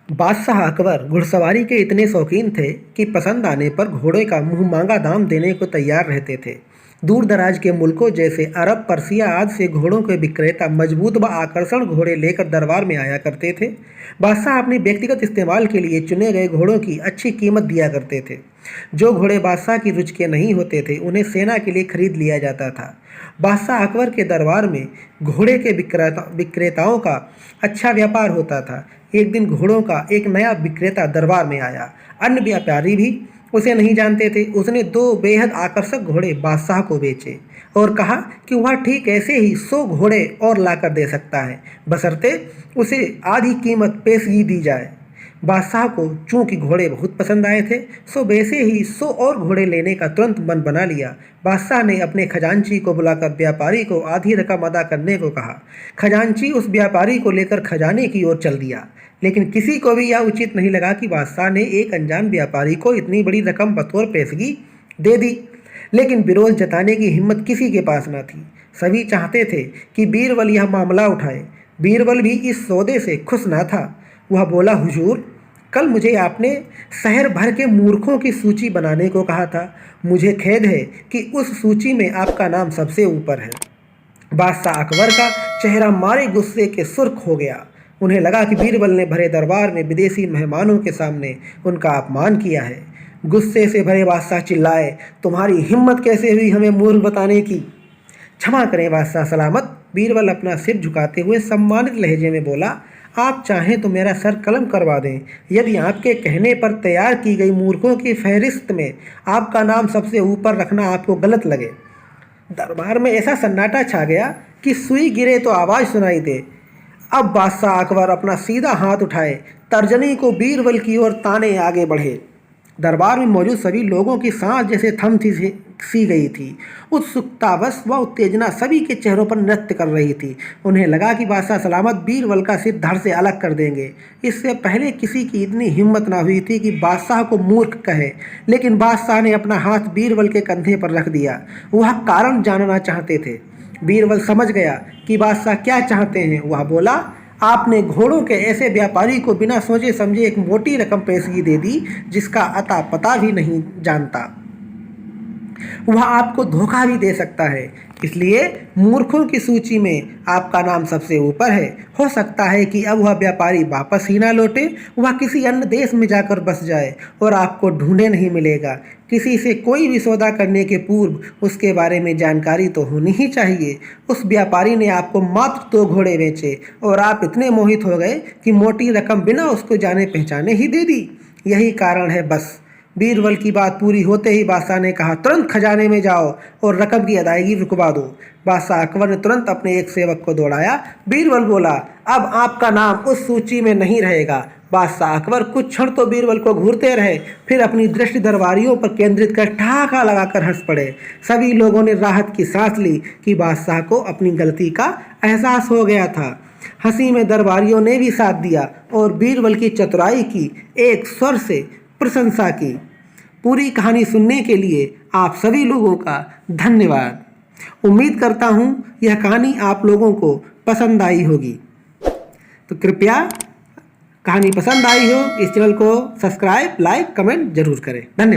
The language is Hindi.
बादशाह अकबर घुड़सवारी के इतने शौकीन थे कि पसंद आने पर घोड़े का मुंह मांगा दाम देने को तैयार रहते थे। दूर दराज के मुल्कों जैसे अरब, पर्सिया आदि से घोड़ों के विक्रेता मजबूत व आकर्षण घोड़े लेकर दरबार में आया करते थे। बादशाह अपने व्यक्तिगत इस्तेमाल के लिए चुने गए घोड़ों की अच्छी कीमत दिया करते थे। जो घोड़े बादशाह की रुचि के नहीं होते थे उन्हें सेना के लिए खरीद लिया जाता था। बादशाह अकबर के दरबार में घोड़े के विक्रेताओं का अच्छा व्यापार होता था। एक दिन घोड़ों का एक नया विक्रेता दरबार में आया। अन्य व्यापारी भी उसे नहीं जानते थे। उसने 2 बेहद आकर्षक घोड़े बादशाह को बेचे और कहा कि वह ठीक ऐसे ही 100 घोड़े और लाकर दे सकता है, बशर्ते उसे आधी कीमत पेशगी दी जाए। बादशाह को चूंकि घोड़े बहुत पसंद आए थे, सो वैसे ही 100 और घोड़े लेने का तुरंत मन बना लिया। बादशाह ने अपने खजांची को बुलाकर व्यापारी को आधी रकम अदा करने को कहा। खजांची उस व्यापारी को लेकर खजाने की ओर चल दिया, लेकिन किसी को भी यह उचित नहीं लगा कि बादशाह ने एक अनजान व्यापारी को इतनी बड़ी रकम बतौर पेशगी दे दी। लेकिन विरोध जताने की हिम्मत किसी के पास न थी। सभी चाहते थे कि बीरबल यह मामला उठाए। बीरबल भी इस सौदे से खुश न था। वह बोला, हुजूर, कल मुझे आपने शहर भर के मूर्खों की सूची बनाने को कहा था। मुझे खेद है कि उस सूची में आपका नाम सबसे ऊपर है। बादशाह अकबर का चेहरा मारे गुस्से के सुर्ख हो गया। उन्हें लगा कि बीरबल ने भरे दरबार में विदेशी मेहमानों के सामने उनका अपमान किया है। गुस्से से भरे बादशाह चिल्लाए, तुम्हारी हिम्मत कैसे हुई हमें मूर्ख बताने की? क्षमा करें बादशाह सलामत। बीरबल अपना सिर झुकाते हुए सम्मानित लहजे में बोला, आप चाहें तो मेरा सर कलम करवा दें, यदि आपके कहने पर तैयार की गई मूर्खों की फहरिस्त में आपका नाम सबसे ऊपर रखना आपको गलत लगे। दरबार में ऐसा सन्नाटा छा गया कि सुई गिरे तो आवाज़ सुनाई दे। अब बादशाह अकबर अपना सीधा हाथ उठाए, तर्जनी को बीरबल की ओर ताने आगे बढ़े। दरबार में मौजूद सभी लोगों की सांस जैसे थम सी गई थी। उत्सुकतावश व उत्तेजना सभी के चेहरों पर नृत्य कर रही थी। उन्हें लगा कि बादशाह सलामत बीरबल का सिर धड़ से अलग कर देंगे। इससे पहले किसी की इतनी हिम्मत ना हुई थी कि बादशाह को मूर्ख कहे, लेकिन बादशाह ने अपना हाथ बीरबल के कंधे पर रख दिया। वह कारण जानना चाहते थे। बीरबल समझ गया कि बादशाह क्या चाहते हैं। वह बोला, आपने घोड़ों के ऐसे व्यापारी को बिना सोचे समझे एक मोटी रकम पेशगी दे दी जिसका अता पता भी नहीं जानता। वह आपको धोखा भी दे सकता है, इसलिए मूर्खों की सूची में आपका नाम सबसे ऊपर है। हो सकता है कि अब वह व्यापारी वापस ही ना लौटे, वह किसी अन्य देश में जाकर बस जाए और आपको ढूंढे नहीं मिलेगा। किसी से कोई भी सौदा करने के पूर्व उसके बारे में जानकारी तो होनी ही चाहिए। उस व्यापारी ने आपको मात्र 2 घोड़े बेचे और आप इतने मोहित हो गए कि मोटी रकम बिना उसको जाने पहचाने ही दे दी। यही कारण है बस। बीरबल की बात पूरी होते ही बादशाह ने कहा, तुरंत खजाने में जाओ और रकम की अदायगी रुकवा दो। बादशाह अकबर ने तुरंत अपने एक सेवक को दौड़ाया। बीरबल बोला, अब आपका नाम उस सूची में नहीं रहेगा। बादशाह अकबर कुछ क्षण तो बीरबल को घूरते रहे, फिर अपनी दृष्टि दरबारियों पर केंद्रित कर ठहाका लगाकर हंस पड़े। सभी लोगों ने राहत की सांस ली कि बादशाह को अपनी गलती का एहसास हो गया था। हंसी में दरबारियों ने भी साथ दिया और बीरबल की चतुराई की एक स्वर से प्रशंसा की। पूरी कहानी सुनने के लिए आप सभी लोगों का धन्यवाद। उम्मीद करता हूँ यह कहानी आप लोगों को पसंद आई होगी। तो कृपया कहानी पसंद आई हो इस चैनल को सब्सक्राइब, लाइक, कमेंट जरूर करें। धन्यवाद।